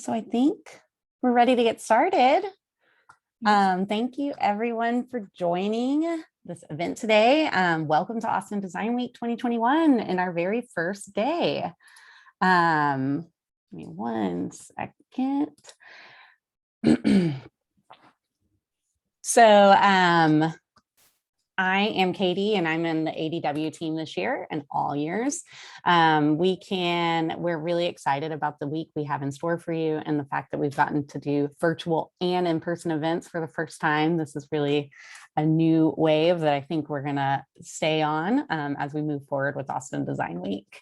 So I think we're ready to get started. Yes. Thank you everyone for joining this event today. Welcome to Austin Design Week 2021 and our very first day. Give me one second. So I am Katie and I'm in the ADW team this year and all years. We're really excited about the week we have in store for you and the fact that we've gotten to do virtual and in-person events for the first time. This is really a new wave that I think we're gonna stay on as we move forward with Austin Design Week.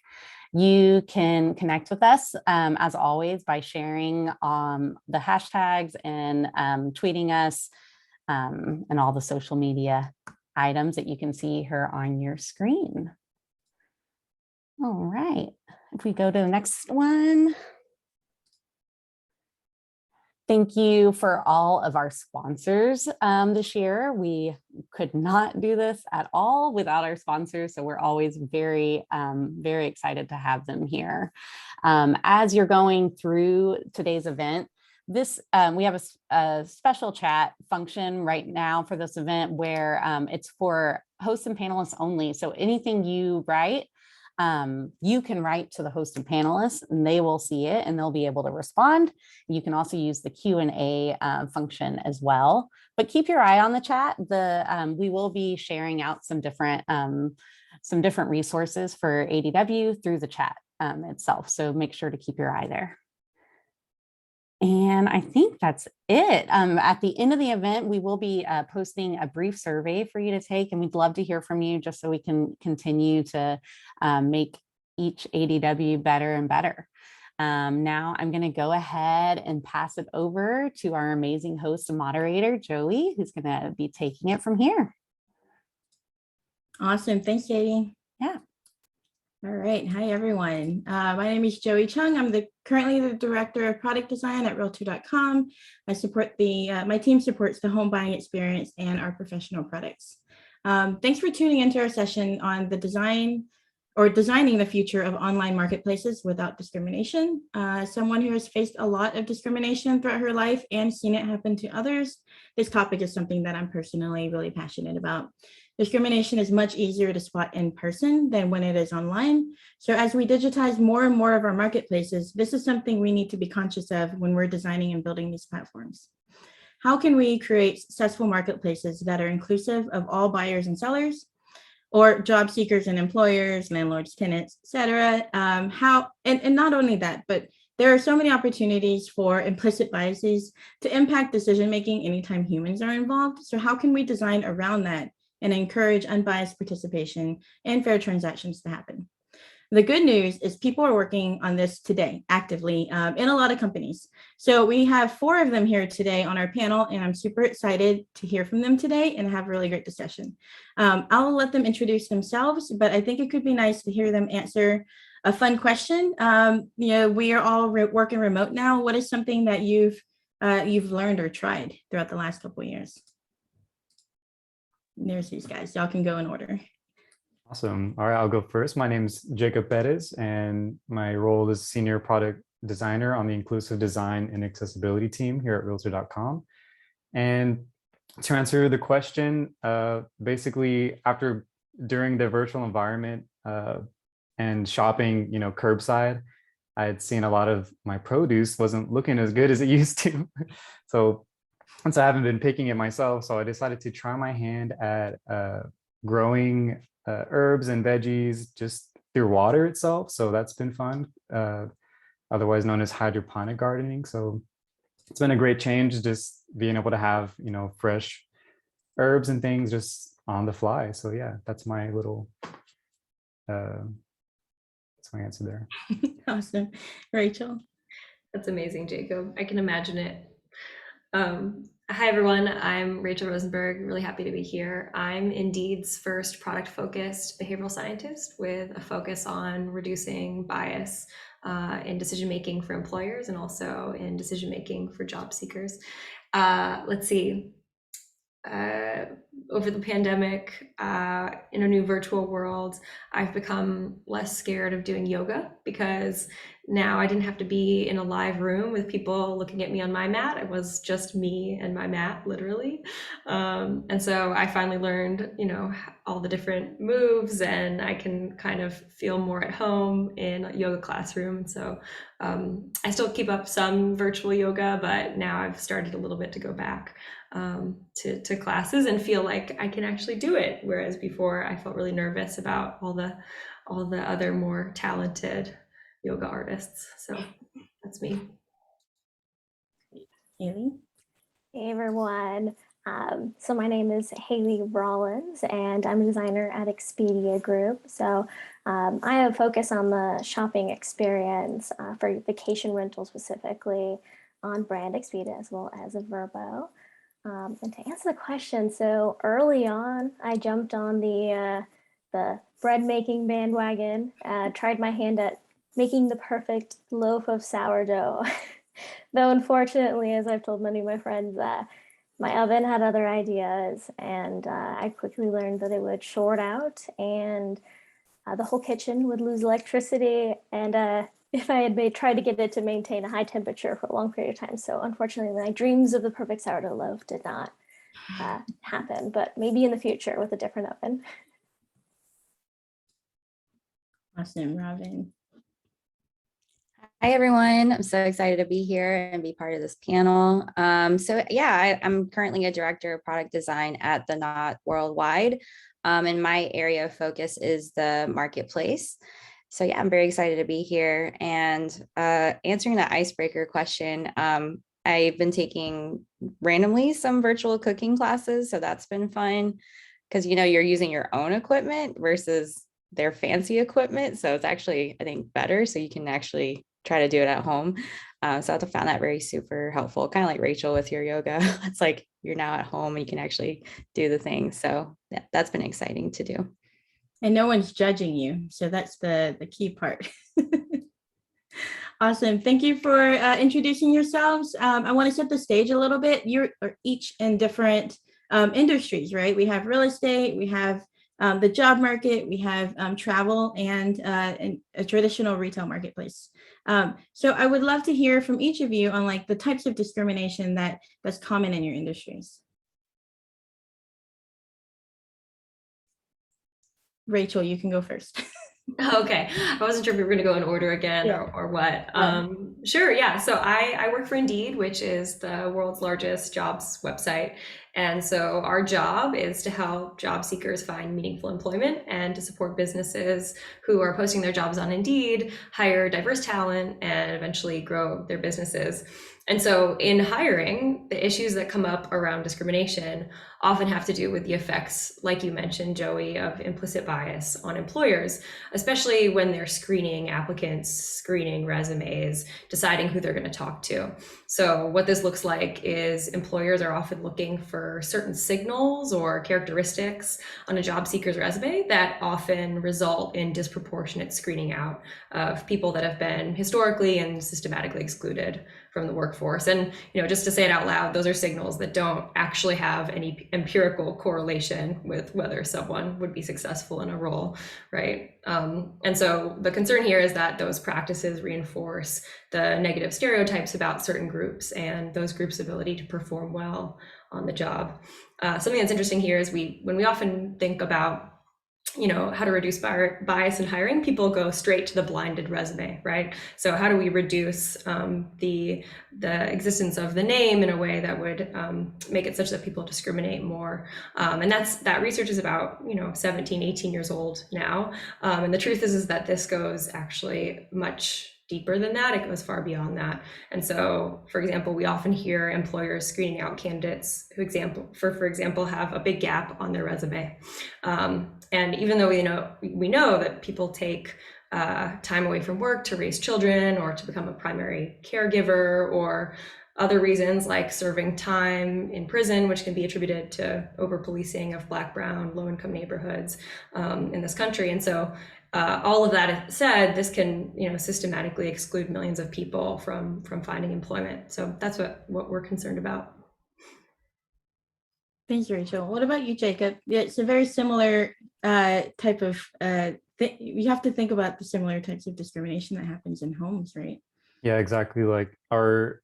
You can connect with us as always by sharing the hashtags and tweeting us and all the social media items that you can see here on your screen. All right, if we go to the next one. Thank you for all of our sponsors this year. We could not do this at all without our sponsors, so we're always very excited to have them here. As you're going through today's event, we have a special chat function right now for this event where it's for hosts and panelists only. So anything you write, you can write to the host and panelists and they will see it and they'll be able to respond. You can also use the Q&A function as well, but keep your eye on the chat. We will be sharing out some different resources for ADW through the chat itself. So make sure to keep your eye there. And I think that's it. At the end of the event, we will be posting a brief survey for you to take, and we'd love to hear from you just so we can continue to make each ADW better and better. Now I'm going to go ahead and pass it over to our amazing host and moderator, Joey, who's going to be taking it from here. Awesome. Thanks, Katie. Yeah. All right. Hi, everyone. My name is Joey Chung. I'm currently the Director of Product Design at Realtor.com. My team supports the home buying experience and our professional products. Thanks for tuning into our session on designing the future of online marketplaces without discrimination. Someone who has faced a lot of discrimination throughout her life and seen it happen to others, this topic is something that I'm personally really passionate about. Discrimination is much easier to spot in person than when it is online. So as we digitize more and more of our marketplaces, this is something we need to be conscious of when we're designing and building these platforms. How can we create successful marketplaces that are inclusive of all buyers and sellers, or job seekers and employers, landlords, tenants, et cetera? And not only that, but there are so many opportunities for implicit biases to impact decision-making anytime humans are involved. So how can we design around that and encourage unbiased participation and fair transactions to happen? The good news is people are working on this today actively in a lot of companies. So we have 4 of them here today on our panel, and I'm super excited to hear from them today and have a really great discussion. I'll let them introduce themselves, but I think it could be nice to hear them answer a fun question. We are all working remote now. What is something that you've learned or tried throughout the last couple of years? There's these guys. Y'all can go in order. Awesome. All right, I'll go first. My name's Jacob Perez, and my role is Senior Product Designer on the Inclusive Design and Accessibility team here at Realtor.com. And to answer the question, basically, during the virtual environment and shopping, curbside, I had seen a lot of my produce wasn't looking as good as it used to. So since I haven't been picking it myself, so I decided to try my hand at growing herbs and veggies just through water itself. So that's been fun, otherwise known as hydroponic gardening. So it's been a great change just being able to have, fresh herbs and things just on the fly. So yeah, that's my little, that's my answer there. Awesome. Rachel. That's amazing, Jacob. I can imagine it. Hi, everyone. I'm Rachel Rosenberg. Really happy to be here. I'm Indeed's first product-focused behavioral scientist with a focus on reducing bias in decision-making for employers and also in decision-making for job seekers. Let's see. Over the pandemic, in a new virtual world, I've become less scared of doing yoga because now I didn't have to be in a live room with people looking at me on my mat. It was just me and my mat, literally. And so I finally learned, all the different moves, and I can kind of feel more at home in a yoga classroom. And so I still keep up some virtual yoga, but now I've started a little bit to go back to classes and feel like I can actually do it. Whereas before I felt really nervous about all the other more talented yoga artists. So that's me. Haley? Hey everyone. So my name is Haley Rollins and I'm a designer at Expedia Group. So I have focus on the shopping experience for vacation rental specifically on brand Expedia as well as a Vrbo. And to answer the question, so early on, I jumped on the bread making bandwagon, tried my hand at making the perfect loaf of sourdough. Though unfortunately, as I've told many of my friends, my oven had other ideas, and I quickly learned that it would short out and the whole kitchen would lose electricity. And if I had tried to get it to maintain a high temperature for a long period of time. So unfortunately, my dreams of the perfect sourdough loaf did not happen, but maybe in the future with a different oven. Awesome, Robin. Hi, everyone. I'm so excited to be here and be part of this panel. I'm currently a director of product design at The Knot Worldwide. And my area of focus is the marketplace. So yeah, I'm very excited to be here and answering the icebreaker question. I've been taking randomly some virtual cooking classes. So that's been fun because, you're using your own equipment versus their fancy equipment. So it's actually, I think, better. So you can actually try to do it at home. So I found that very super helpful, kind of like Rachel with your yoga. It's like you're now at home and you can actually do the thing. So yeah, that's been exciting to do. And no one's judging you. So that's the key part. Awesome. Thank you for introducing yourselves. I want to set the stage a little bit. You're each in different industries, right? We have real estate, we have the job market, we have travel, and a traditional retail marketplace. So I would love to hear from each of you on like the types of discrimination that's common in your industries. Rachel, you can go first. Okay, I wasn't sure if we were going to go in order again or what. Sure, yeah. So I work for Indeed, which is the world's largest jobs website. And so our job is to help job seekers find meaningful employment and to support businesses who are posting their jobs on Indeed, hire diverse talent, and eventually grow their businesses. And so in hiring, the issues that come up around discrimination often have to do with the effects, like you mentioned, Joey, of implicit bias on employers, especially when they're screening applicants, screening resumes, deciding who they're going to talk to. So what this looks like is employers are often looking for certain signals or characteristics on a job seeker's resume that often result in disproportionate screening out of people that have been historically and systematically excluded from the workforce. And, just to say it out loud, those are signals that don't actually have any empirical correlation with whether someone would be successful in a role, right? And so the concern here is that those practices reinforce the negative stereotypes about certain groups and those groups' ability to perform well on the job. Something that's interesting here is when we often think about how to reduce bias in hiring, people go straight to the blinded resume, right? So how do we reduce the existence of the name in a way that would make it such that people discriminate more? And that research is about 17, 18 years old now. And the truth is that this goes actually much deeper than that. It goes far beyond that. And so, for example, we often hear employers screening out candidates who, for example, have a big gap on their resume. And even though we know that people take time away from work to raise children or to become a primary caregiver or other reasons like serving time in prison, which can be attributed to over-policing of Black, Brown, low-income neighborhoods in this country. And so all of that said, this can systematically exclude millions of people from finding employment. So that's what we're concerned about. Thanks, Rachel. What about you, Jacob? It's a very similar type of you have to think about the similar types of discrimination that happens in homes, right? Yeah, exactly. Like our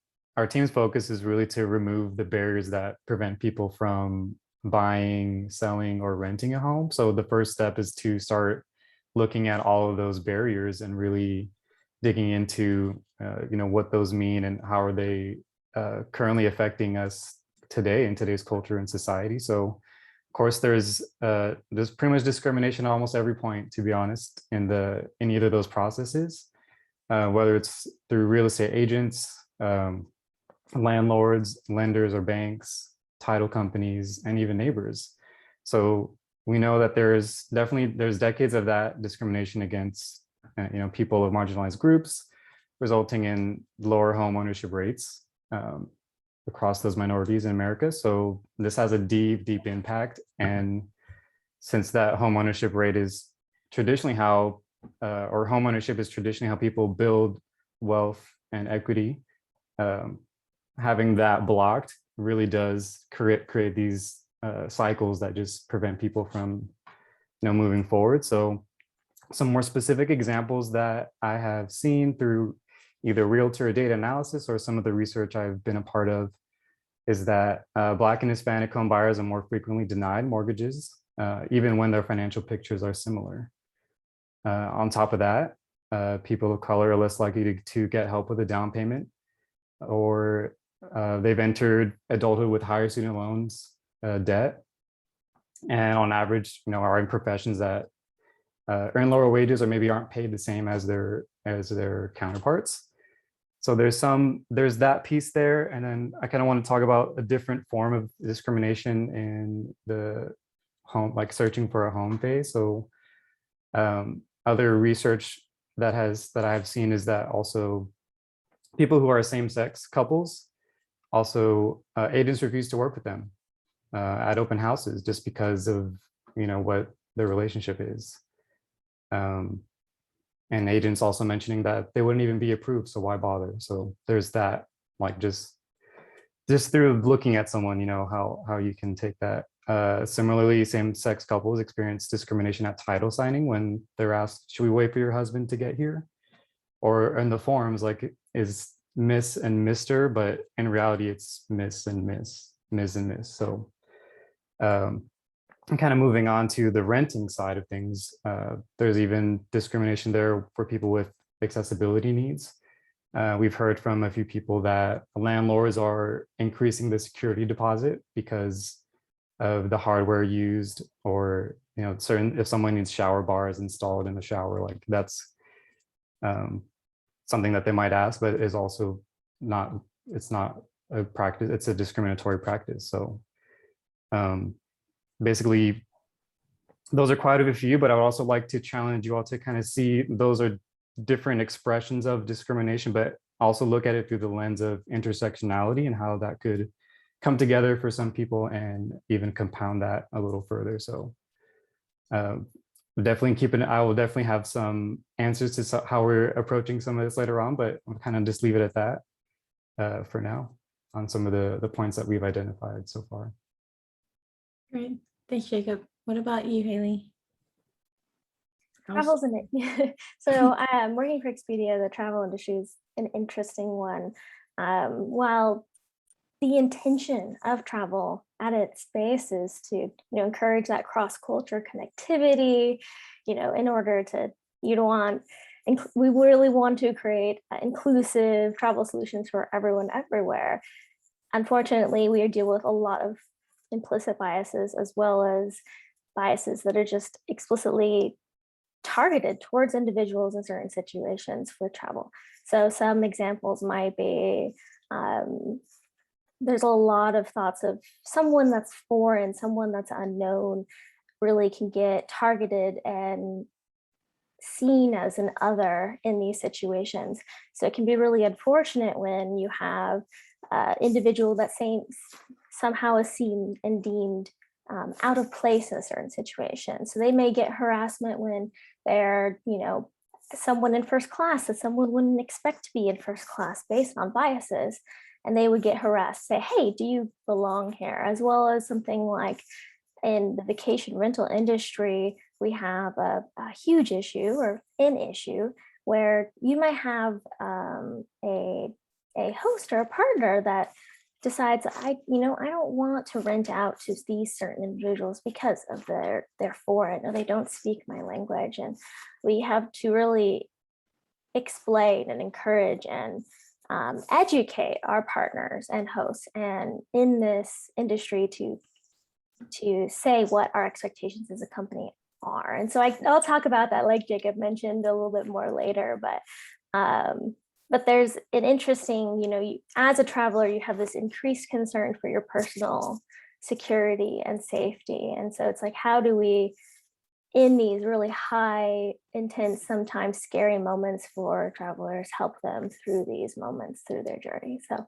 team's focus is really to remove the barriers that prevent people from buying, selling, or renting a home. So the first step is to start looking at all of those barriers and really digging into what those mean and how are they currently affecting us today in today's culture and society. So of course there's pretty much discrimination at almost every point, to be honest, in either of those processes, whether it's through real estate agents, landlords, lenders, or banks, title companies, and even neighbors. So we know that there's decades of that discrimination against people of marginalized groups, resulting in lower home ownership rates across those minorities in America. So this has a deep impact. And since that home ownership rate is traditionally how, or home ownership is traditionally how people build wealth and equity, having that blocked really does create these cycles that just prevent people from moving forward. So some more specific examples that I have seen through either realtor data analysis or some of the research I've been a part of is that Black and Hispanic home buyers are more frequently denied mortgages, even when their financial pictures are similar. On top of that, people of color are less likely to get help with a down payment, or they've entered adulthood with higher student loans debt, and on average, are in professions that earn lower wages or maybe aren't paid the same as their counterparts. So there's that piece there, and then I kind of want to talk about a different form of discrimination in the home, like searching for a home phase. So other research that I've seen is that also people who are same-sex couples, also agents refuse to work with them at open houses just because of what their relationship is. And agents also mentioning that they wouldn't even be approved, so why bother? So there's that, like just through looking at someone, how you can take that. Similarly, same-sex couples experience discrimination at title signing when they're asked, should we wait for your husband to get here? Or in the forms, like, is Miss and Mr., but in reality it's Miss and Miss, Ms. and Miss. So kind of moving on to the renting side of things, there's even discrimination there for people with accessibility needs. We've heard from a few people that landlords are increasing the security deposit because of the hardware used, or if someone needs shower bars installed in the shower, like that's something that they might ask, but is also it's not a practice, it's a discriminatory practice. So basically, those are quite a few, but I would also like to challenge you all to kind of see those are different expressions of discrimination, but also look at it through the lens of intersectionality and how that could come together for some people and even compound that a little further. So I will definitely have some answers to how we're approaching some of this later on, but I'll kind of just leave it at that for now on some of the points that we've identified so far. Great. Thanks, Jacob. What about you, Haley? Travel's in it. So working for Expedia, the travel industry is an interesting one. While the intention of travel at its base is to encourage that cross-culture connectivity, in order to we really want to create inclusive travel solutions for everyone everywhere. Unfortunately, we deal with a lot of implicit biases as well as biases that are just explicitly targeted towards individuals in certain situations with travel. So some examples might be, there's a lot of thoughts of someone that's foreign, someone that's unknown really can get targeted and seen as an other in these situations. So it can be really unfortunate when you have individual that somehow is seen and deemed out of place in a certain situation. So they may get harassment when they're, someone in first class that someone wouldn't expect to be in first class based on biases. And they would get harassed, say, hey, do you belong here? As well as something like in the vacation rental industry, we have a huge issue or an issue where you might have a host or a partner that decides, I don't want to rent out to these certain individuals because of they're foreign or they don't speak my language. And we have to really explain and encourage and educate our partners and hosts and in this industry to say what our expectations as a company are. And so I'll talk about that, like Jacob mentioned, a little bit more later, but there's an interesting, as a traveler, you have this increased concern for your personal security and safety. And so it's like, how do we, in these really high, intense, sometimes scary moments for travelers, help them through these moments, through their journey? So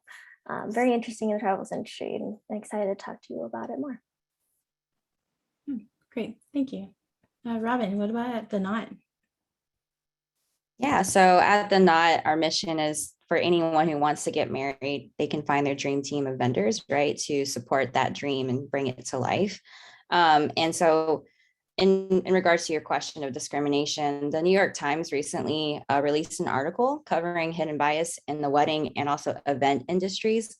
very interesting in the travels industry, and excited to talk to you about it more. Great, thank you. Robin, what about at The Knot? Yeah, so at The Knot, our mission is for anyone who wants to get married, they can find their dream team of vendors, right, to support that dream and bring it to life. And so in regards to your question of discrimination, the New York Times recently released an article covering hidden bias in the wedding and also event industries.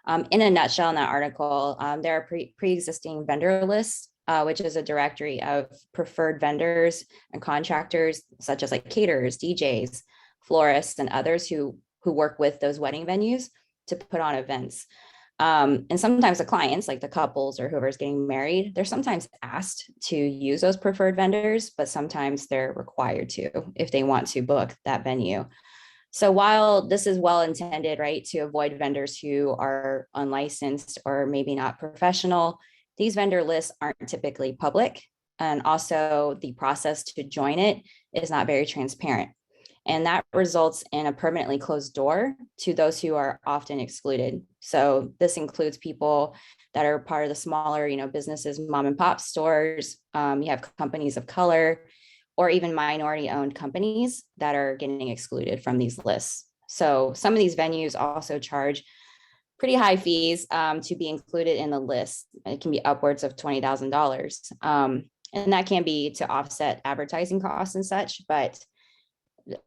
In a nutshell, in that article, there are pre-existing vendor lists, which is a directory of preferred vendors and contractors, such as like caterers, DJs, florists, and others who work with those wedding venues to put on events. And sometimes the clients, like the couples or whoever's getting married, they're sometimes asked to use those preferred vendors, but sometimes they're required to if they want to book that venue. So while this is well intended, right, to avoid vendors who are unlicensed or maybe not professional, these vendor lists aren't typically public. And also the process to join it is not very transparent. And that results in a permanently closed door to those who are often excluded. So this includes people that are part of the smaller, businesses, mom and pop stores. You have companies of color, or even minority owned companies that are getting excluded from these lists. So some of these venues also charge pretty high fees to be included in the list. It can be upwards of $20,000. And that can be to offset advertising costs and such, but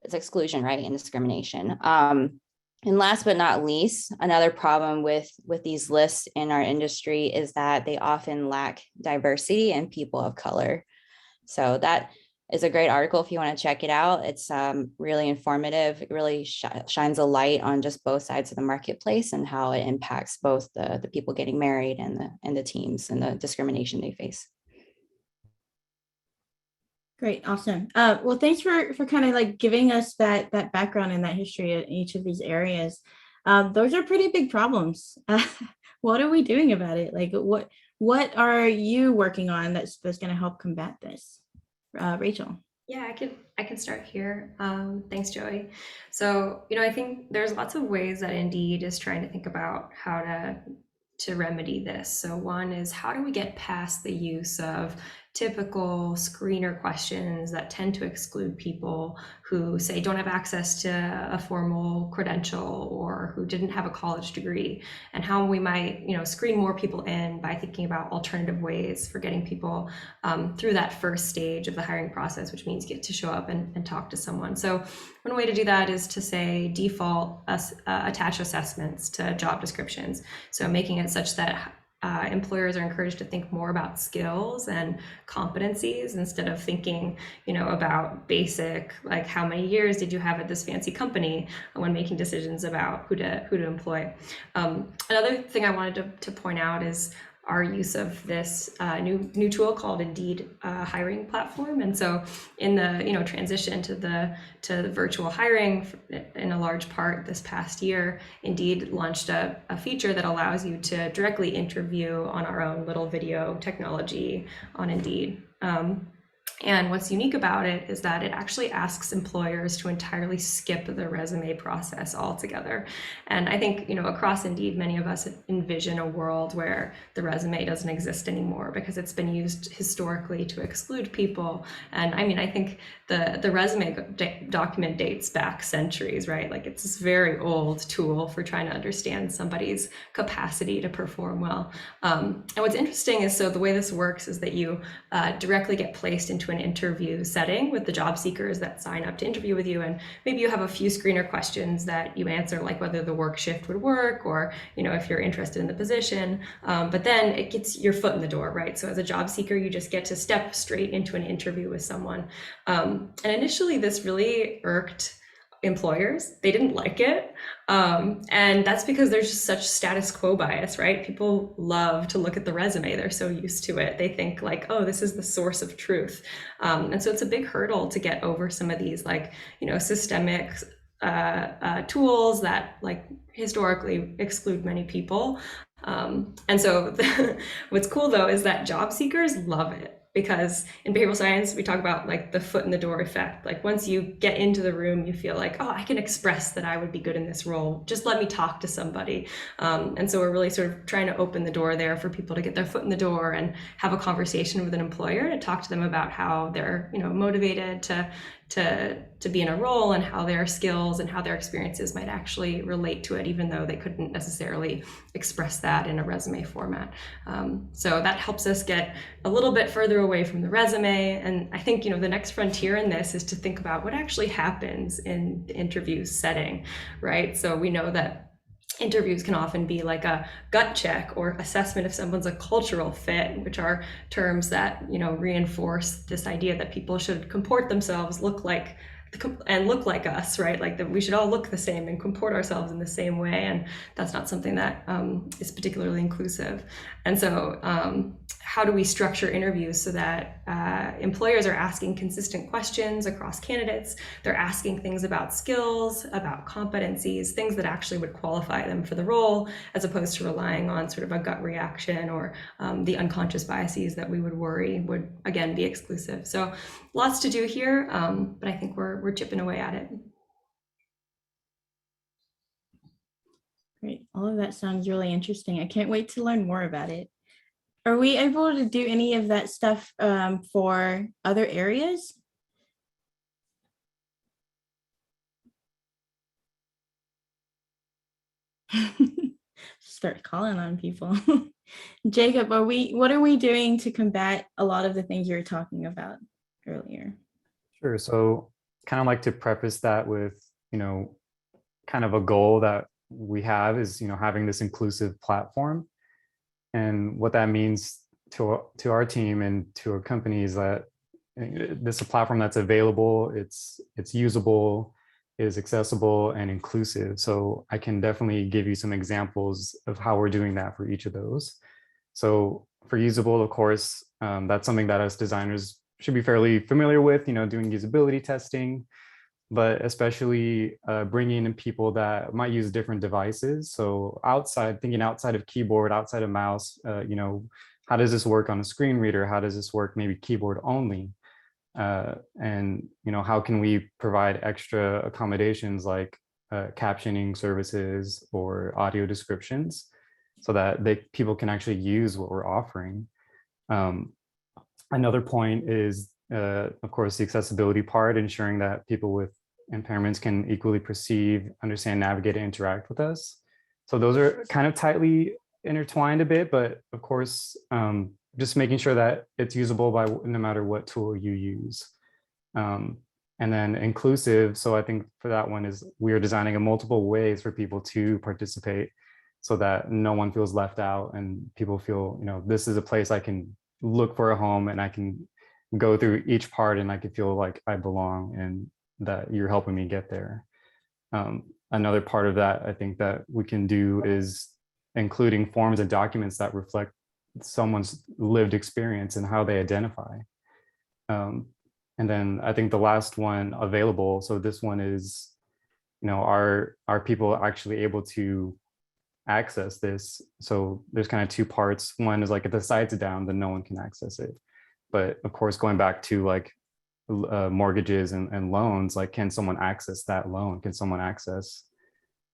it's exclusion, right, and discrimination. And last but not least, another problem with these lists in our industry is that they often lack diversity and people of color. So that is a great article if you want to check it out. It's really informative. It really shines a light on just both sides of the marketplace and how it impacts both the people getting married and the teams and the discrimination they face. Great, awesome. Well, thanks for kind of like giving us that background and that history in each of these areas. Those are pretty big problems. What are we doing about it? Like, what are you working on that's going to help combat this? Rachel. Yeah, I can start here. Thanks, Joey. So, I think there's lots of ways that Indeed is trying to think about how to remedy this. So one is, how do we get past the use of typical screener questions that tend to exclude people who, say, don't have access to a formal credential or who didn't have a college degree, and how we might, screen more people in by thinking about alternative ways for getting people through that first stage of the hiring process, which means get to show up and talk to someone. So one way to do that is to say default attach assessments to job descriptions. So making it such that employers are encouraged to think more about skills and competencies instead of thinking, about basic, like how many years did you have at this fancy company when making decisions about who to employ. Another thing I wanted to point out is our use of this new tool called Indeed hiring platform. And so in the transition to the virtual hiring in a large part this past year, Indeed launched a feature that allows you to directly interview on our own little video technology on Indeed. And what's unique about it is that it actually asks employers to entirely skip the resume process altogether. And I think, across Indeed, many of us envision a world where the resume doesn't exist anymore because it's been used historically to exclude people. And I think the resume document dates back centuries, right? Like, it's this very old tool for trying to understand somebody's capacity to perform well. And what's interesting is, so the way this works is that you directly get placed into into an interview setting with the job seekers that sign up to interview with you. And maybe you have a few screener questions that you answer, like whether the work shift would work, or, you know, if you're interested in the position. But then it gets your foot in the door, right? So as a job seeker, you just get to step straight into an interview with someone. And initially this really irked employers. They didn't like it. And that's because there's just such status quo bias, right? People love to look at the resume. They're so used to it. They think like, oh, this is the source of truth. And so it's a big hurdle to get over some of these, like, you know, systemic tools that like historically exclude many people. And so what's cool though is that job seekers love it. Because in behavioral science, we talk about like the foot in the door effect. Like once you get into the room, you feel like, oh, I can express that I would be good in this role. Just let me talk to somebody. And so we're really sort of trying to open the door there for people to get their foot in the door and have a conversation with an employer, to talk to them about how they're, you know, motivated to be in a role, and how their skills and how their experiences might actually relate to it, even though they couldn't necessarily express that in a resume format. So that helps us get a little bit further away from the resume. And I think, you know, the next frontier in this is to think about what actually happens in the interview setting, right? So we know that interviews can often be like a gut check or assessment if someone's a cultural fit, which are terms that, you know, reinforce this idea that people should comport themselves, look like us, right? Like that we should all look the same and comport ourselves in the same way. And that's not something that is particularly inclusive. And so how do we structure interviews so that employers are asking consistent questions across candidates? They're asking things about skills, about competencies, things that actually would qualify them for the role, as opposed to relying on sort of a gut reaction or the unconscious biases that we would worry would, again, be exclusive. So lots to do here, but I think we're chipping away at it. Great. All of that sounds really interesting. I can't wait to learn more about it. Are we able to do any of that stuff for other areas? Start calling on people. Jacob, what are we doing to combat a lot of the things you were talking about earlier? Sure. So kind of like to preface that with, you know, kind of a goal that we have is, you know, having this inclusive platform. And what that means to our team and to our company is that this is a platform that's available, it's usable, is accessible and inclusive. So I can definitely give you some examples of how we're doing that for each of those. So for usable, of course, that's something that us designers should be fairly familiar with, you know, doing usability testing, but especially bringing in people that might use different devices. So thinking outside of keyboard, outside of mouse, you know, how does this work on a screen reader? How does this work maybe keyboard only? And, you know, how can we provide extra accommodations like captioning services or audio descriptions so that people can actually use what we're offering? Another point is, of course, the accessibility part, ensuring that people with impairments can equally perceive, understand, navigate, and interact with us. So those are kind of tightly intertwined a bit, but of course, just making sure that it's usable by no matter what tool you use. And then inclusive. So I think for that one is we are designing in multiple ways for people to participate so that no one feels left out and people feel, you know, this is a place I can look for a home and I can go through each part and I can feel like I belong and that you're helping me get there. Another part of that I think that we can do is including forms and documents that reflect someone's lived experience and how they identify. And then I think the last one available. So this one is, you know, are people actually able to access this? So there's kind of two parts. One is like if the site's down, then no one can access it. But of course, going back to like mortgages and loans, like can someone access that loan? Can someone access,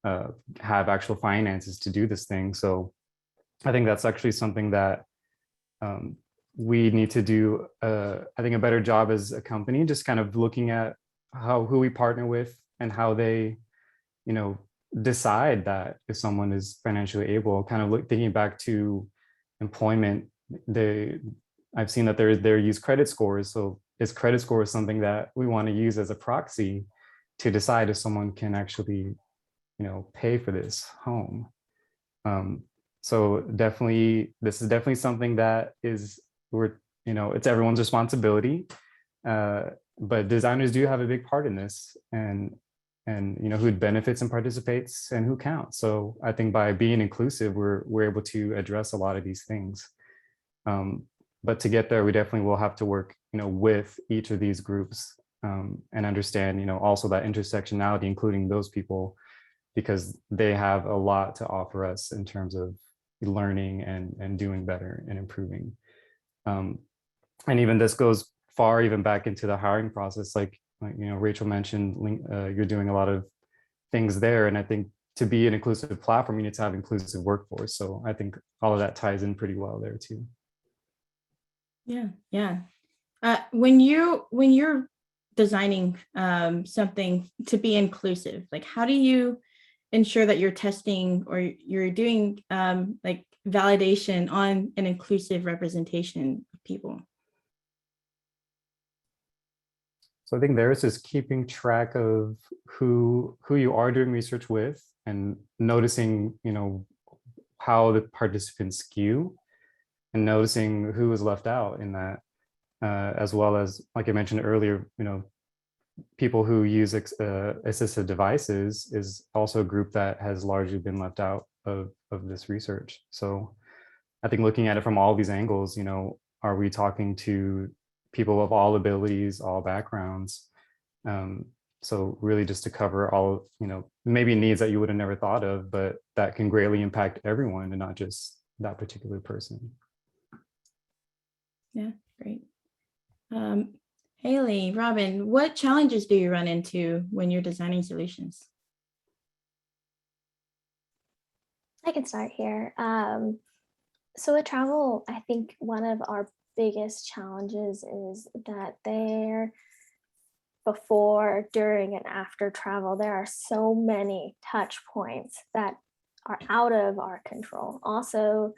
have actual finances to do this thing? So I think that's actually something that we need to do, I think, a better job as a company, just kind of looking at who we partner with and how they, you know, decide that if someone is financially able. Kind of thinking back to employment, I've seen that there use credit scores. So is credit score something that we want to use as a proxy to decide if someone can actually, pay for this home. So definitely, this is definitely something that it's everyone's responsibility. But designers do have a big part in this, and who benefits and participates and who counts. So I think by being inclusive, we're able to address a lot of these things. But to get there, we definitely will have to work, with each of these groups, and understand, also that intersectionality, including those people, because they have a lot to offer us in terms of learning and doing better and improving. And even this goes far even back into the hiring process. Like Rachel mentioned, you're doing a lot of things there. And I think to be an inclusive platform, you need to have inclusive workforce. So I think all of that ties in pretty well there too. Yeah. When you're designing something to be inclusive, like how do you ensure that you're testing or you're doing like validation on an inclusive representation of people? So I think there is just keeping track of who you are doing research with, and noticing, how the participants skew, and noticing who is left out in that, as well as, like I mentioned earlier, people who use assistive devices is also a group that has largely been left out of this research. So I think looking at it from all these angles, are we talking to people of all abilities, all backgrounds? So really just to cover all, maybe needs that you would have never thought of, but that can greatly impact everyone and not just that particular person. Yeah, great. Haley, Robin, what challenges do you run into when you're designing solutions? I can start here. So at travel, I think one of our biggest challenges is that before, during, and after travel, there are so many touch points that are out of our control. Also,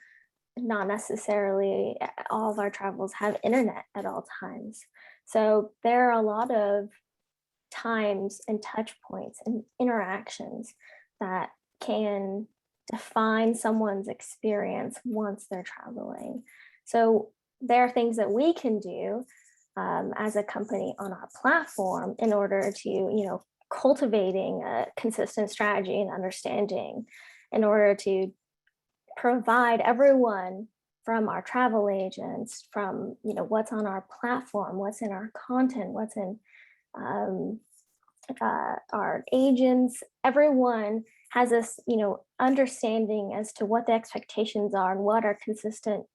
not necessarily all of our travels have internet at all times. So there are a lot of times and touch points and interactions that can define someone's experience once they're traveling. So there are things that we can do as a company on our platform in order to, cultivating a consistent strategy and understanding in order to provide everyone from our travel agents, from what's on our platform, what's in our content, what's in our agents. Everyone has this understanding as to what the expectations are and what our consistent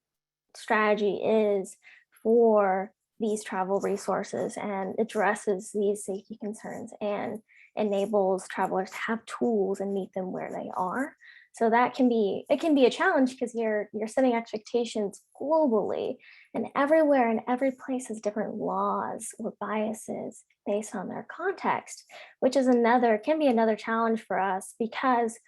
strategy is for these travel resources, and addresses these safety concerns and enables travelers to have tools and meet them where they are. So it can be a challenge because you're setting expectations globally, and everywhere and every place has different laws or biases based on their context, which is can be another challenge for us, because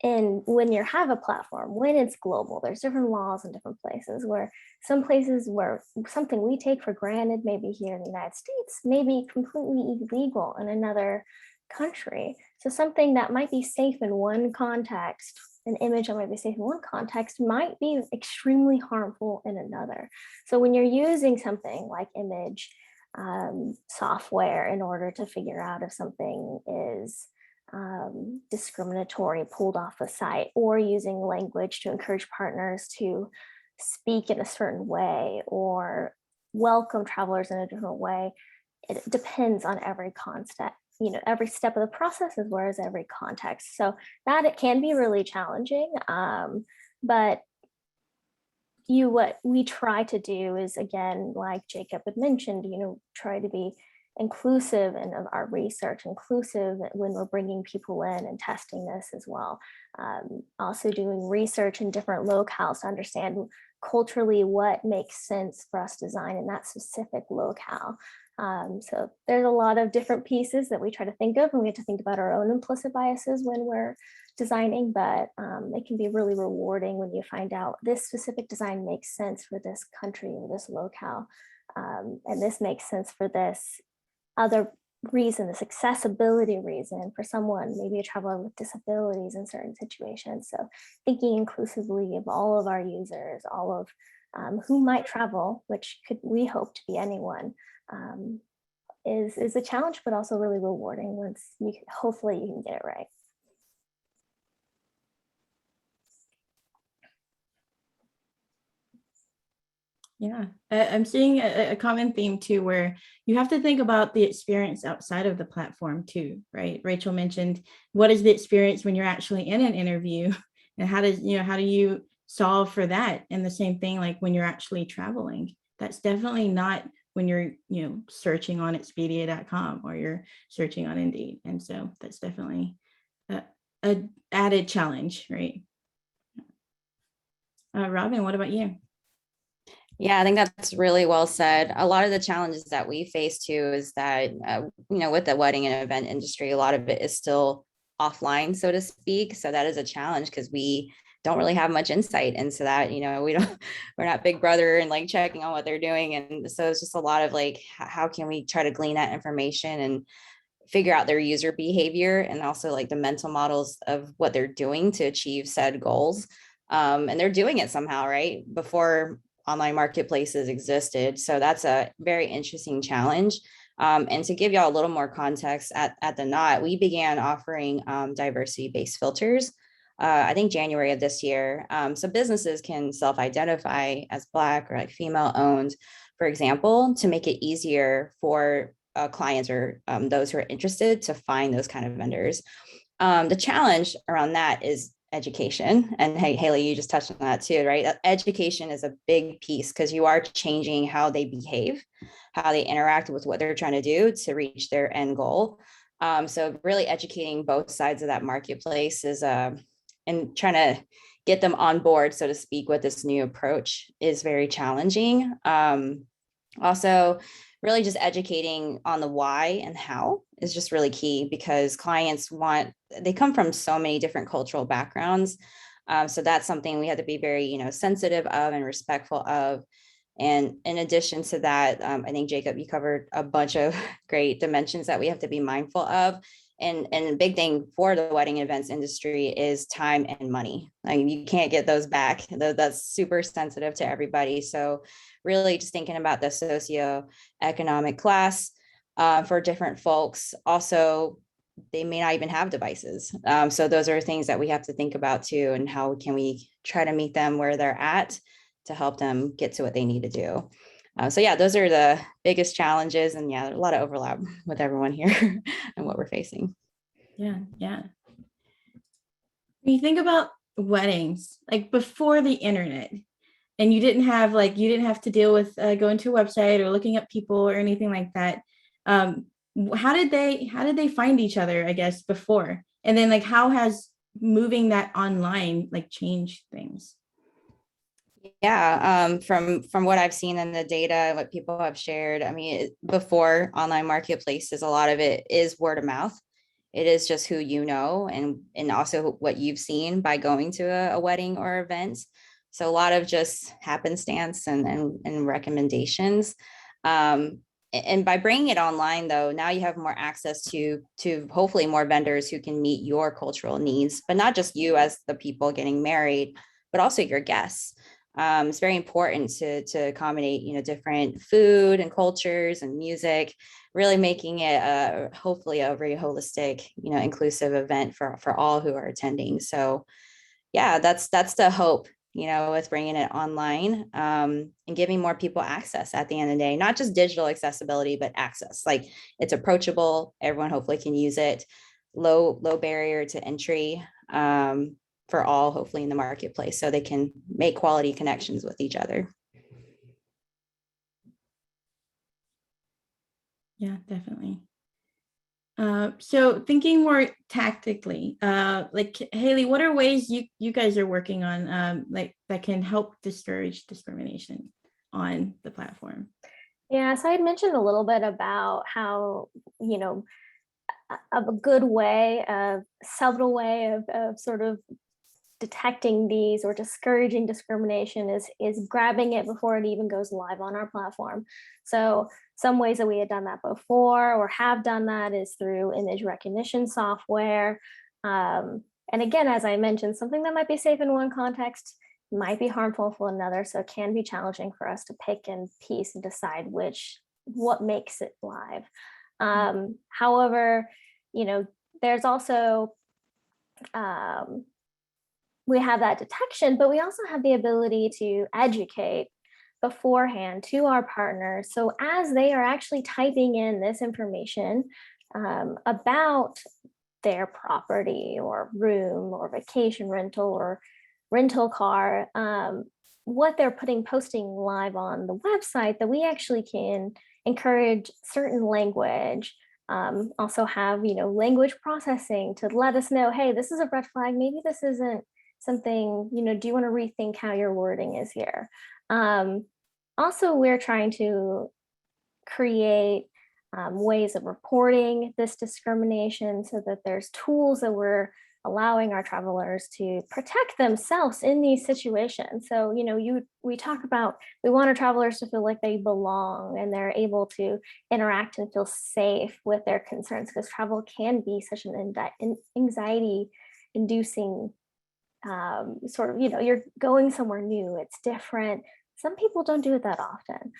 when you have a platform, when it's global, there's different laws in different places, where some places where something we take for granted, maybe here in the United States, may be completely illegal in another country. So something that might be safe in one context, an image that might be safe in one context, might be extremely harmful in another. So when you're using something like image software in order to figure out if something is discriminatory, pulled off the site, or using language to encourage partners to speak in a certain way or welcome travelers in a different way, it depends on every context. Every step of the process, as well as every context. So that it can be really challenging. But what we try to do is, again, like Jacob had mentioned, try to be inclusive in our research, inclusive when we're bringing people in and testing this as well. Also doing research in different locales to understand culturally what makes sense for us to design in that specific locale. So there's a lot of different pieces that we try to think of, and we have to think about our own implicit biases when we're designing, but it can be really rewarding when you find out this specific design makes sense for this country or this locale. And this makes sense for this other reason, this accessibility reason for someone, maybe a traveler with disabilities in certain situations. So thinking inclusively of all of our users, all of who might travel, which could we hope to be anyone, is a challenge, but also really rewarding once you hopefully you can get it right. Yeah, I'm seeing a common theme too, where you have to think about the experience outside of the platform too, right? Rachel mentioned, what is the experience when you're actually in an interview, and how do you solve for that? And the same thing, like when you're actually traveling, that's definitely not when you're, searching on Expedia.com or you're searching on Indeed. And so that's definitely a added challenge, right? Robin, what about you? Yeah, I think that's really well said. A lot of the challenges that we face too is that, with the wedding and event industry, a lot of it is still offline, so to speak. So that is a challenge because we don't really have much insight into that. We're not Big Brother and like checking on what they're doing. And so it's just a lot of like, how can we try to glean that information and figure out their user behavior and also like the mental models of what they're doing to achieve said goals. And they're doing it somehow, right? Before online marketplaces existed. So that's a very interesting challenge. And to give y'all a little more context, at the Knot, we began offering diversity-based filters, I think January of this year. So businesses can self-identify as Black or like female owned, for example, to make it easier for clients or those who are interested to find those kind of vendors. The challenge around that is education. And hey, Haley, you just touched on that too, right? Education is a big piece because you are changing how they behave, how they interact with what they're trying to do to reach their end goal. So really educating both sides of that marketplace is and trying to get them on board, so to speak, with this new approach is very challenging. Also, really just educating on the why and how is just really key because clients they come from so many different cultural backgrounds. So that's something we have to be very, sensitive of and respectful of. And in addition to that, I think Jacob, you covered a bunch of great dimensions that we have to be mindful of. And a big thing for the wedding events industry is time and money. I mean, you can't get those back. That's super sensitive to everybody. So really just thinking about the socioeconomic class for different folks. Also, they may not even have devices. So those are things that we have to think about too, and how can we try to meet them where they're at to help them get to what they need to do. So yeah, those are the biggest challenges, and yeah, there's a lot of overlap with everyone here and what we're facing. Yeah. When you think about weddings, like before the internet, and you didn't have to deal with going to a website or looking up people or anything like that. How did they find each other, I guess, before? And then like how has moving that online like changed things? Yeah, from what I've seen in the data, what people have shared, I mean, before online marketplaces, a lot of it is word of mouth. It is just who you know, and also what you've seen by going to a wedding or event. So a lot of just happenstance and recommendations. And by bringing it online, though, now you have more access to hopefully more vendors who can meet your cultural needs, but not just you as the people getting married, but also your guests. It's very important to accommodate, different food and cultures and music, really making it hopefully a very holistic, inclusive event for all who are attending. So yeah, that's the hope, with bringing it online and giving more people access at the end of the day, not just digital accessibility, but access. Like it's approachable. Everyone hopefully can use it. Low barrier to entry. For all, hopefully in the marketplace, so they can make quality connections with each other. Yeah, definitely. So thinking more tactically, like Haley, what are ways you guys are working on like that can help discourage discrimination on the platform? Yeah, so I had mentioned a little bit about how, a good way, a subtle way of sort of detecting these or discouraging discrimination is grabbing it before it even goes live on our platform. So some ways that we had done that before or have done that is through image recognition software. And again, as I mentioned, something that might be safe in one context might be harmful for another. So it can be challenging for us to pick and piece and decide what makes it live. However, there's also, we have that detection, but we also have the ability to educate beforehand to our partners. So as they are actually typing in this information about their property or room or vacation rental or rental car, what they're posting live on the website, that we actually can encourage certain language, also have, language processing to let us know, hey, this is a red flag. Maybe this isn't something, do you want to rethink how your wording is here? Also, we're trying to create ways of reporting this discrimination so that there's tools that we're allowing our travelers to protect themselves in these situations. So, we talk about, we want our travelers to feel like they belong and they're able to interact and feel safe with their concerns, because travel can be such an anxiety inducing sort of, you're going somewhere new, it's different. Some people don't do it that often.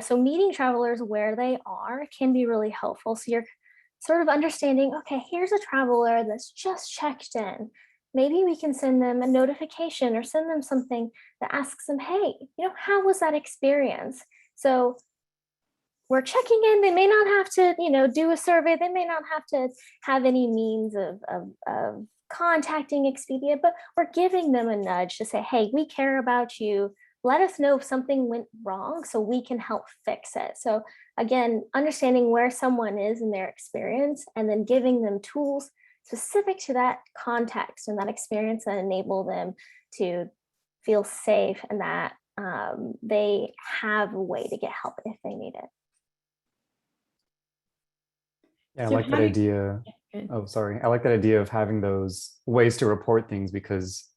So meeting travelers where they are can be really helpful. So you're sort of understanding, okay, here's a traveler that's just checked in. Maybe we can send them a notification or send them something that asks them, hey, how was that experience? So we're checking in. They may not have to, do a survey. They may not have to have any means of contacting Expedia, but we're giving them a nudge to say, hey, we care about you. Let us know if something went wrong so we can help fix it. So again, understanding where someone is in their experience and then giving them tools specific to that context and that experience that enable them to feel safe and that they have a way to get help if they need it. Yeah, I So like that how do- idea. Good. Oh, sorry. I like that idea of having those ways to report things, because,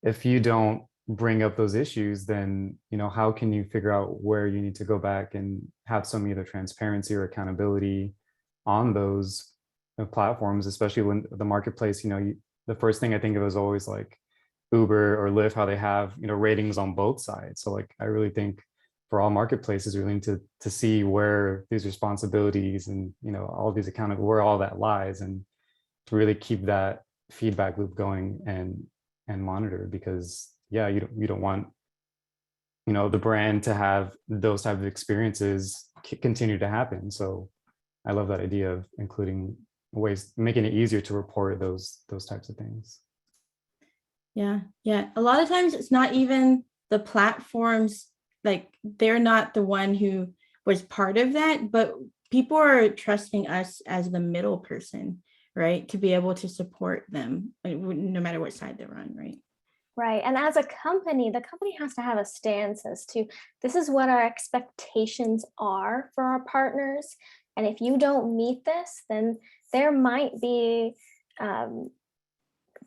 if you don't bring up those issues, then, how can you figure out where you need to go back and have some either transparency or accountability on those platforms, especially when the marketplace, the first thing I think of is always like Uber or Lyft, how they have, ratings on both sides. So like, I really think for all marketplaces, we need to see where these responsibilities and, all these where all that lies, and to really keep that feedback loop going and monitor, because yeah, you don't want, the brand to have those type of experiences continue to happen. So I love that idea of including ways, making it easier to report those types of things. Yeah. A lot of times it's not even the platforms, like they're not the one who was part of that, but people are trusting us as the middle person, right? To be able to support them, no matter what side they're on, right? Right. And as a company, the company has to have a stance as to, this is what our expectations are for our partners. And if you don't meet this, then there might be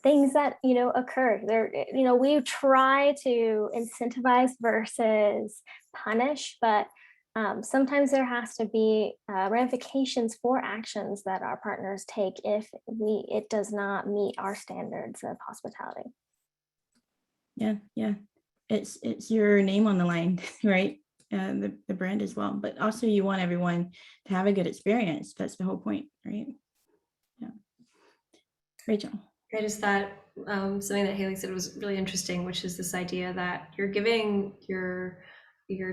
things that, occur there. We try to incentivize versus punish, but sometimes there has to be ramifications for actions that our partners take if it does not meet our standards of hospitality. Yeah. It's your name on the line, right? The brand as well, but also you want everyone to have a good experience. That's the whole point, right? Yeah. Rachel. I just thought something that Haley said was really interesting, which is this idea that you're giving your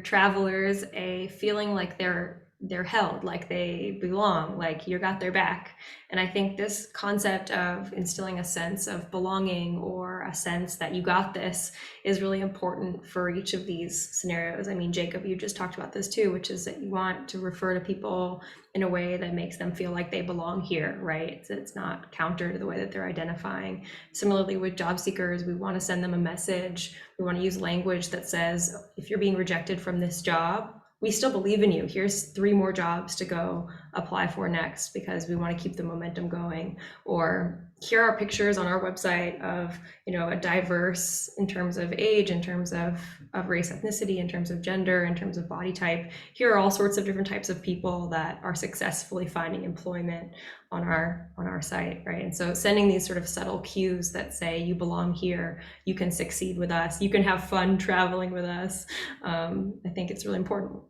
travelers a feeling like they're held, like they belong, like you got their back. And I think this concept of instilling a sense of belonging or a sense that you got this is really important for each of these scenarios. I mean, Jacob, you just talked about this too, which is that you want to refer to people in a way that makes them feel like they belong here, right? It's not counter to the way that they're identifying. Similarly with job seekers, we want to send them a message. We want to use language that says, if you're being rejected from this job, we still believe in you. Here's 3 more jobs to go apply for next because we want to keep the momentum going. Or here are pictures on our website of, a diverse in terms of age, in terms of race, ethnicity, in terms of gender, in terms of body type. Here are all sorts of different types of people that are successfully finding employment on our site, right? And so sending these sort of subtle cues that say you belong here, you can succeed with us, you can have fun traveling with us. I think it's really important.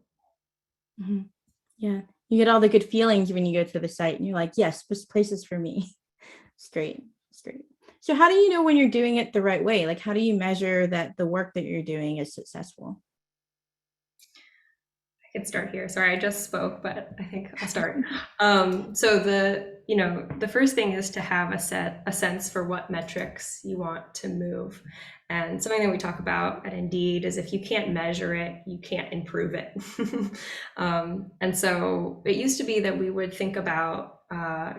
Mhm. Yeah, you get all the good feelings when you go to the site and you're like, yes, this place is for me. It's great. It's great. So how do you know when you're doing it the right way? Like, how do you measure that the work that you're doing is successful? I could start here. Sorry, I just spoke, but I think I'll start. So the first thing is to have a sense for what metrics you want to move. And something that we talk about at Indeed is if you can't measure it, you can't improve it. And so it used to be that we would think about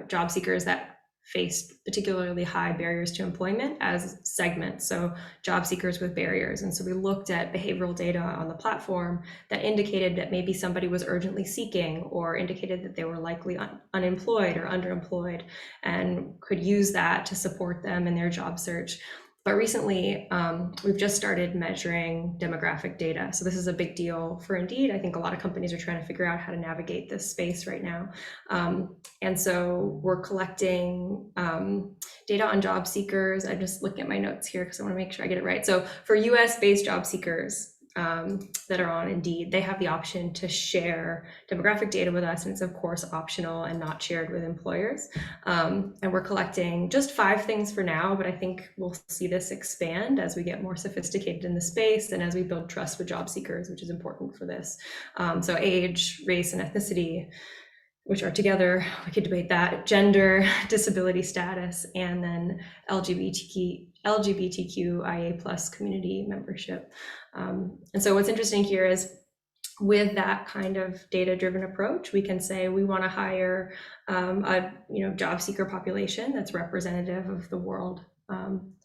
job seekers that faced particularly high barriers to employment as segments. So job seekers with barriers. And so we looked at behavioral data on the platform that indicated that maybe somebody was urgently seeking or indicated that they were likely unemployed or underemployed and could use that to support them in their job search. But recently, we've just started measuring demographic data. So this is a big deal for Indeed. I think a lot of companies are trying to figure out how to navigate this space right now. And so we're collecting data on job seekers. I'm just looking at my notes here because I want to make sure I get it right. So for US-based job seekers that are on Indeed, they have the option to share demographic data with us, and it's of course optional and not shared with employers. And we're collecting just 5 things for now, but I think we'll see this expand as we get more sophisticated in the space and as we build trust with job seekers, which is important for this. So age, race, and ethnicity, which are together, we could debate that, gender, disability status, and then LGBTQIA plus community membership. And so what's interesting here is with that kind of data-driven approach, we can say we want to hire a job seeker population that's representative of the world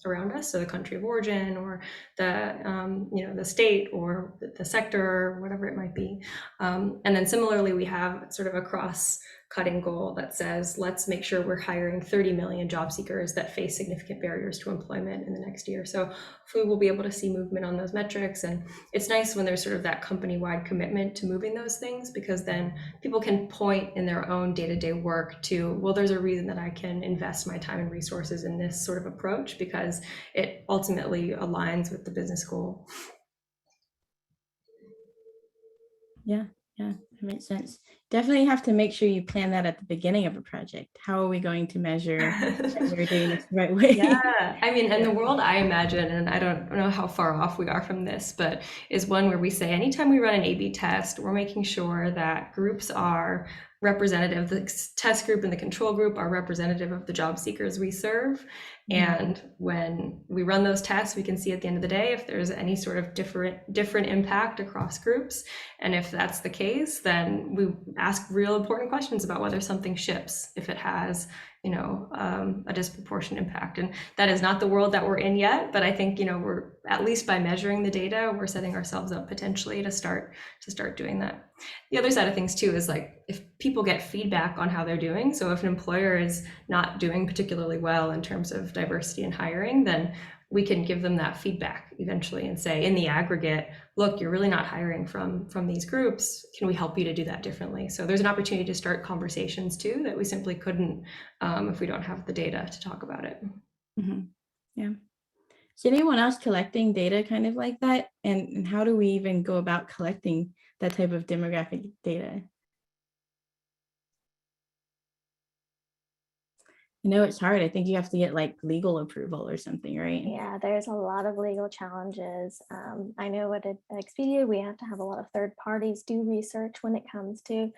around us, so the country of origin or the state or the sector or whatever it might be. And then similarly, we have sort of a cross-cutting goal that says, let's make sure we're hiring 30 million job seekers that face significant barriers to employment in the next year. So hopefully we'll be able to see movement on those metrics. And it's nice when there's sort of that company-wide commitment to moving those things, because then people can point in their own day-to-day work to, well, there's a reason that I can invest my time and resources in this sort of approach because it ultimately aligns with the business goal. Yeah, that makes sense. Definitely have to make sure you plan that at the beginning of a project. How are we going to measure that we're doing this the right way? Yeah, I mean, and the world I imagine, and I don't know how far off we are from this, but is one where we say anytime we run an A/B test, we're making sure that groups are representative, the test group and the control group are representative of the job seekers we serve. And when we run those tests, we can see at the end of the day if there's any sort of different impact across groups. And if that's the case, then we ask real important questions about whether something ships, if it has a disproportionate impact. And that is not the world that we're in yet, but I think we're, at least by measuring the data, we're setting ourselves up potentially to start doing that. The other side of things too is like if people get feedback on how they're doing, so if an employer is not doing particularly well in terms of diversity in hiring, then we can give them that feedback eventually and say, in the aggregate, look, you're really not hiring from these groups. Can we help you to do that differently? So there's an opportunity to start conversations too that we simply couldn't if we don't have the data to talk about it. Mm-hmm. Yeah. Is anyone else collecting data kind of like that? And how do we even go about collecting that type of demographic data? I know it's hard. I think you have to get like legal approval or something, right? Yeah, there's a lot of legal challenges. I know at Expedia, we have to have a lot of third parties do research when it comes to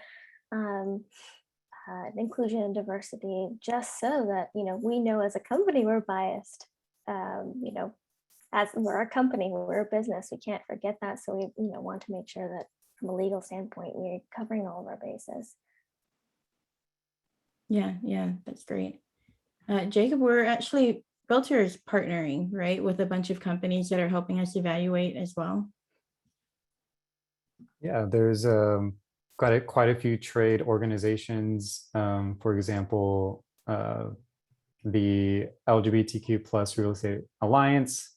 inclusion and diversity, just so that, we know as a company we're biased. As we're a company, we're a business, we can't forget that. So we, want to make sure that from a legal standpoint, we're covering all of our bases. Yeah, that's great. Jacob, we're actually Realtor partnering, right, with a bunch of companies that are helping us evaluate as well. Yeah, there's quite a few trade organizations. For example, the LGBTQ plus Real Estate Alliance,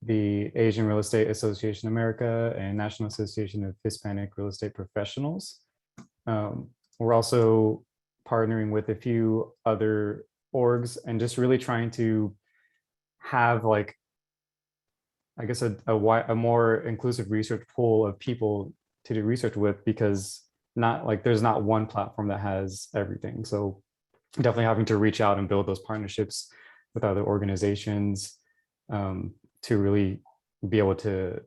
the Asian Real Estate Association America, and National Association of Hispanic Real Estate Professionals. We're also partnering with a few other orgs and just really trying to have like, I guess, a more inclusive research pool of people to do research with, because there's not one platform that has everything. So definitely having to reach out and build those partnerships with other organizations to really be able to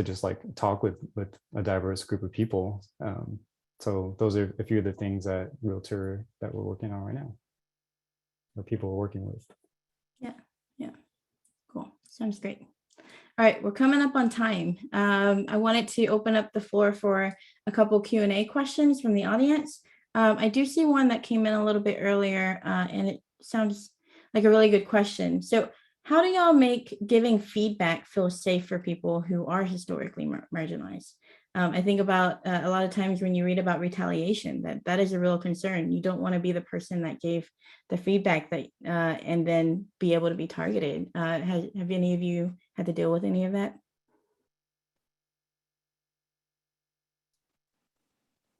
just like talk with a diverse group of people. So those are a few of the things at Realtor that we're working on right now, or people are working with. Yeah, cool. Sounds great. All right, we're coming up on time. I wanted to open up the floor for a couple Q&A questions from the audience. I do see one that came in a little bit earlier, and it sounds like a really good question. So how do y'all make giving feedback feel safe for people who are historically marginalized? I think about a lot of times when you read about retaliation, that is a real concern. You don't want to be the person that gave the feedback that and then be able to be targeted. Have any of you had to deal with any of that?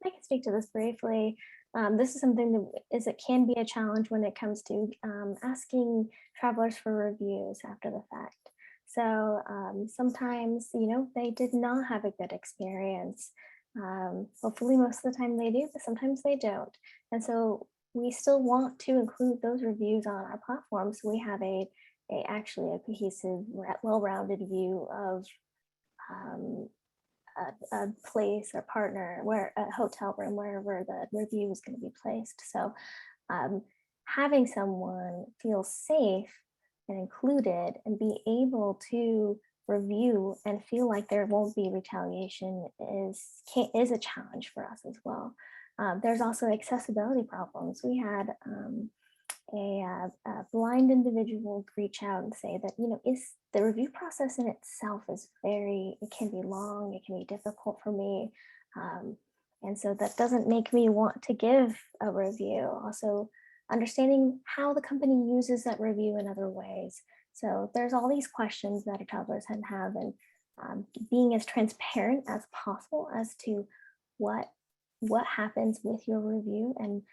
I can speak to this briefly. This is something that can be a challenge when it comes to asking travelers for reviews after the fact. So sometimes, they did not have a good experience. Hopefully most of the time they do, but sometimes they don't. And so we still want to include those reviews on our platform. So we have actually a cohesive, well-rounded view of a place or partner, where a hotel room, wherever the review is going to be placed. So having someone feel safe and included and be able to review and feel like there won't be retaliation is a challenge for us as well. There's also accessibility problems. We had a blind individual reach out and say that, is the review process in itself it can be long, it can be difficult for me. And so that doesn't make me want to give a review. Also, understanding how the company uses that review in other ways. So there's all these questions that our travelers have, and being as transparent as possible as to what happens with your review, and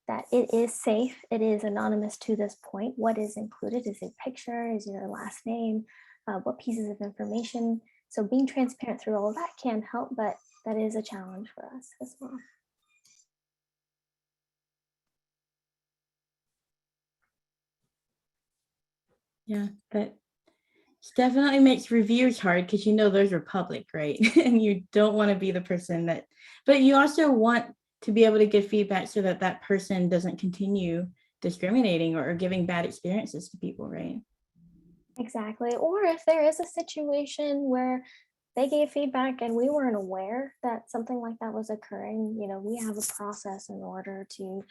that it is safe, it is anonymous to this point. What is included is a picture, is your last name, what pieces of information. So being transparent through all of that can help, but that is a challenge for us as well. Yeah, that definitely makes reviews hard, because those are public, right? And you don't want to be the person that, but you also want to be able to give feedback so that that person doesn't continue discriminating or giving bad experiences to people, right? Exactly. Or if there is a situation where they gave feedback and we weren't aware that something like that was occurring, we have a process in order to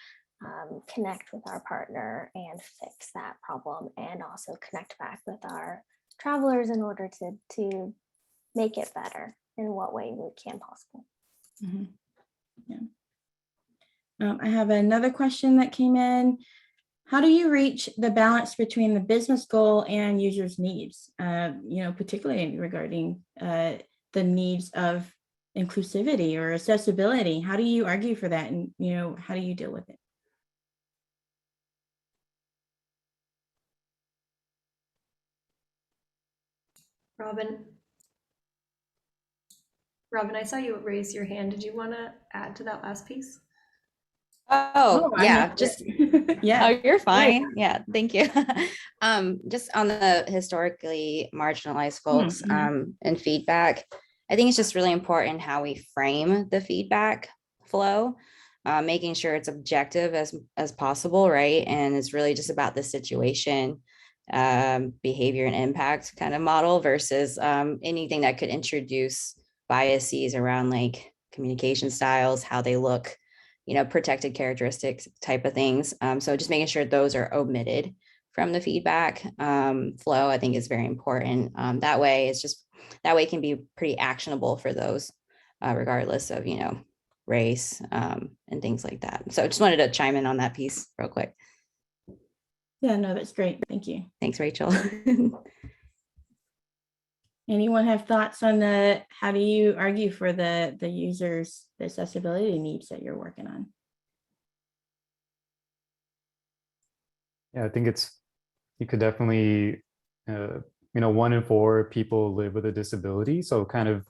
connect with our partner and fix that problem, and also connect back with our travelers in order to make it better in what way we can possible. Mm-hmm. Yeah. I have another question that came in. How do you reach the balance between the business goal and users' needs? Particularly regarding the needs of inclusivity or accessibility. How do you argue for that, and how do you deal with it? Robin, I saw you raise your hand. Did you want to add to that last piece? Oh, yeah, just yeah. Oh, you're fine. Yeah, thank you. Just on the historically marginalized folks and feedback, I think it's just really important how we frame the feedback flow, making sure it's objective as possible, right? And it's really just about the situation, behavior and impact kind of model versus anything that could introduce biases around like communication styles, how they look, protected characteristics type of things. So just making sure those are omitted from the feedback flow, I think is very important. That way it can be pretty actionable for those, regardless of, race, and things like that. So I just wanted to chime in on that piece real quick. Yeah, no, that's great. Thank you. Thanks, Rachel. Anyone have thoughts on how do you argue for the users, the accessibility needs that you're working on? Yeah, I think you could definitely, 1 in 4 people live with a disability. So kind of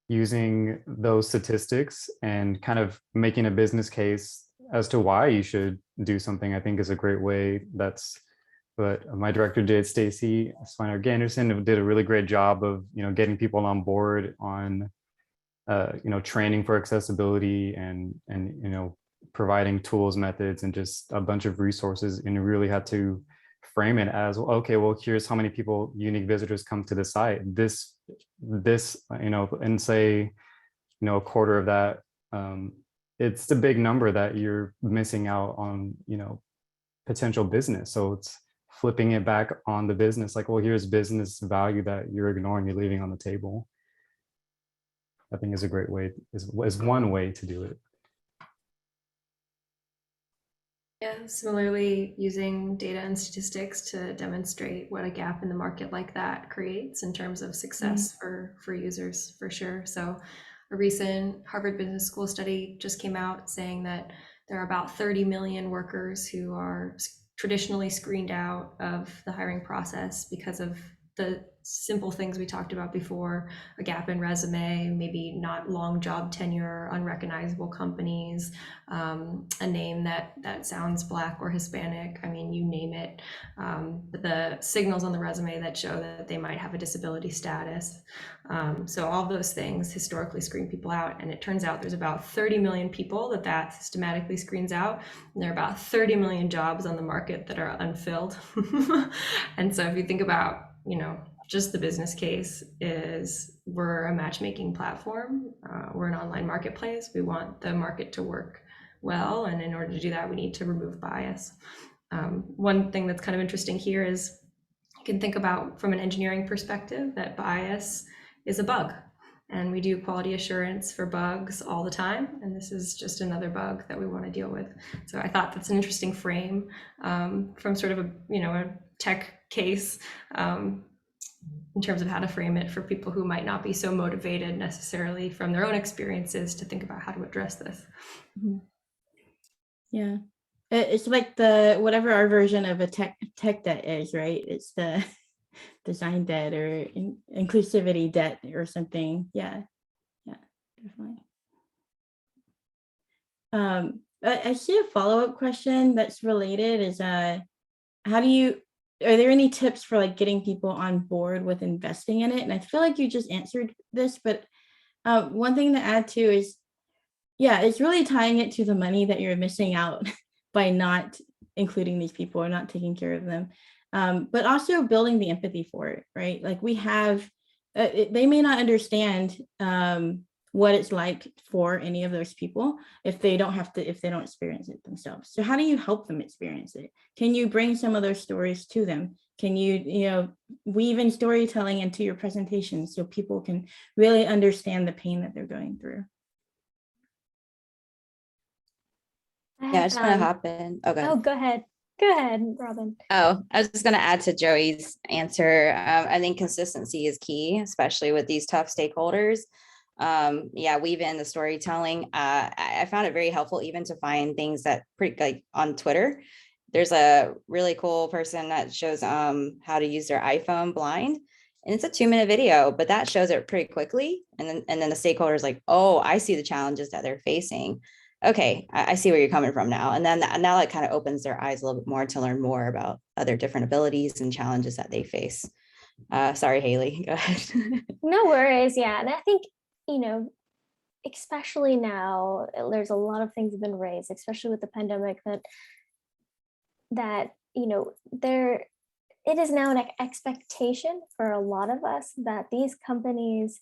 using those statistics and kind of making a business case as to why you should do something, I think is a great way. That's what my director did, Stacy Swiner-Ganderson, did a really great job of, getting people on board on, training for accessibility and providing tools, methods, and just a bunch of resources. And you really had to frame it as, okay, well, here's how many people, unique visitors, come to the site. This, and say, a quarter of that, it's the big number that you're missing out on, potential business. So it's flipping it back on the business, like, well, here's business value that you're ignoring, you're leaving on the table. I think is a great way, is one way to do it. Yeah, similarly, using data and statistics to demonstrate what a gap in the market like that creates in terms of success for users, for sure. So a recent Harvard Business School study just came out saying that there are about 30 million workers who are traditionally screened out of the hiring process because of the simple things we talked about before: a gap in resume, maybe not long job tenure, unrecognizable companies, a name that sounds Black or Hispanic. I mean, you name it. The signals on the resume that show that they might have a disability status. So all those things historically screen people out. And it turns out there's about 30 million people that systematically screens out. And there are about 30 million jobs on the market that are unfilled. And so if you think about, just the business case is, we're a matchmaking platform. We're an online marketplace. We want the market to work well. And in order to do that, we need to remove bias. One thing that's kind of interesting here is you can think about, from an engineering perspective, that bias is a bug. And we do quality assurance for bugs all the time. And this is just another bug that we want to deal with. So I thought that's an interesting frame from sort of a tech case in terms of how to frame it for people who might not be so motivated necessarily from their own experiences to think about how to address this. Yeah, it's like the whatever our version of a tech debt is, right? It's the design debt or inclusivity debt or something. Yeah, definitely. I see a follow-up question that's related is are there any tips for like getting people on board with investing in it? And I feel like you just answered this, but one thing to add to is, it's really tying it to the money that you're missing out by not including these people or not taking care of them. But also building the empathy for it, right? Like we have, they may not understand what it's like for any of those people if they don't experience it themselves. So how do you help them experience it? Can you bring some of those stories to them? Can you, weave in storytelling into your presentation so people can really understand the pain that they're going through? Yeah, I just want to hop in. Okay. Oh, go ahead. Go ahead, Robin. Oh, I was just going to add to Joey's answer. I think consistency is key, especially with these tough stakeholders. Weave in the storytelling. I found it very helpful even to find things that like on Twitter. There's a really cool person that shows how to use their iPhone blind. And it's a 2-minute video, but that shows it pretty quickly. And then the stakeholder is like, oh, I see the challenges that they're facing. Okay, I see where you're coming from now. And then now that kind of opens their eyes a little bit more to learn more about other different abilities and challenges that they face. Sorry, Haley, go ahead. No worries. Yeah. And I think, especially now, there's a lot of things have been raised, especially with the pandemic, that it is now an expectation for a lot of us that these companies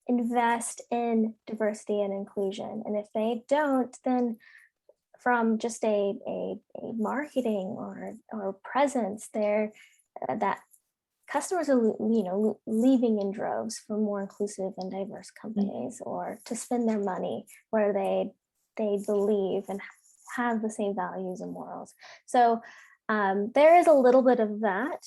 invest in diversity and inclusion. And if they don't, then from just a marketing or presence there, that customers are, leaving in droves for more inclusive and diverse companies, or to spend their money where they believe and have the same values and morals. So there is a little bit of that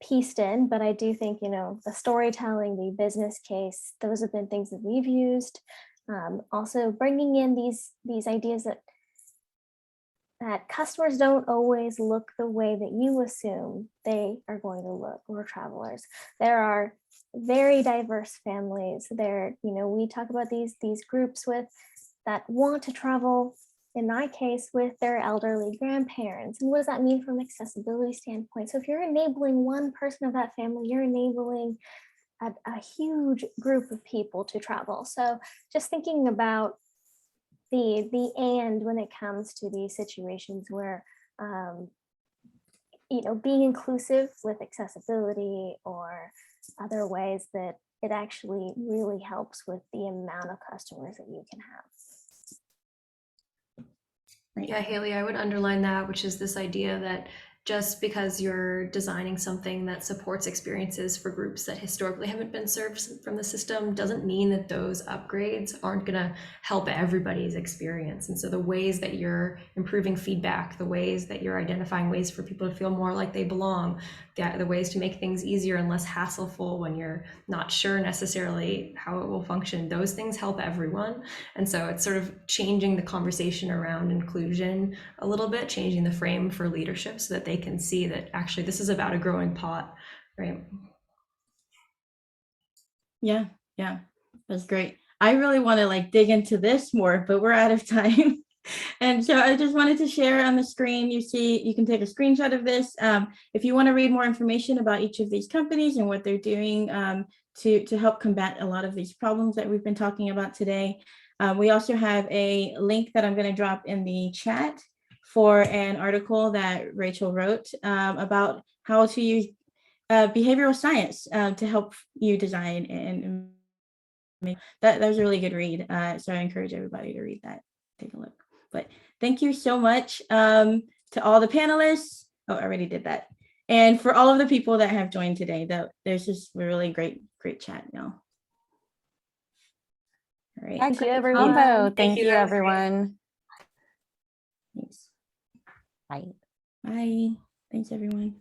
pieced in, but I do think, the storytelling, the business case, those have been things that we've used. Also bringing in these ideas that customers don't always look the way that you assume they are going to look, or travelers. There are very diverse families there. We talk about these groups that want to travel, in my case, with their elderly grandparents. And what does that mean from an accessibility standpoint? So if you're enabling one person of that family, you're enabling a huge group of people to travel. So just thinking about the and when it comes to these situations where being inclusive with accessibility or other ways that it actually really helps with the amount of customers that you can have. Yeah, Haley, I would underline that, which is this idea that just because you're designing something that supports experiences for groups that historically haven't been served from the system doesn't mean that those upgrades aren't going to help everybody's experience. And so the ways that you're improving feedback, the ways that you're identifying ways for people to feel more like they belong, the ways to make things easier and less hassleful when you're not sure necessarily how it will function, those things help everyone. And so it's sort of changing the conversation around inclusion a little bit, changing the frame for leadership so that they can see that actually this is about a growing pot, right? Yeah, that's great. I really want to dig into this more, but we're out of time. And so I just wanted to share on the screen. You can take a screenshot of this. If you want to read more information about each of these companies and what they're doing to help combat a lot of these problems that we've been talking about today. We also have a link that I'm going to drop in the chat for an article that Rachel wrote about how to use behavioral science to help you design and make that was a really good read. So I encourage everybody to read that. Take a look. But thank you so much to all the panelists. Oh, I already did that. And for all of the people that have joined today, there's just a really great chat now. All right. Thank you, Great everyone. combo. Thank you, that was great. everyone. Thanks. Bye. Bye. Thanks, everyone.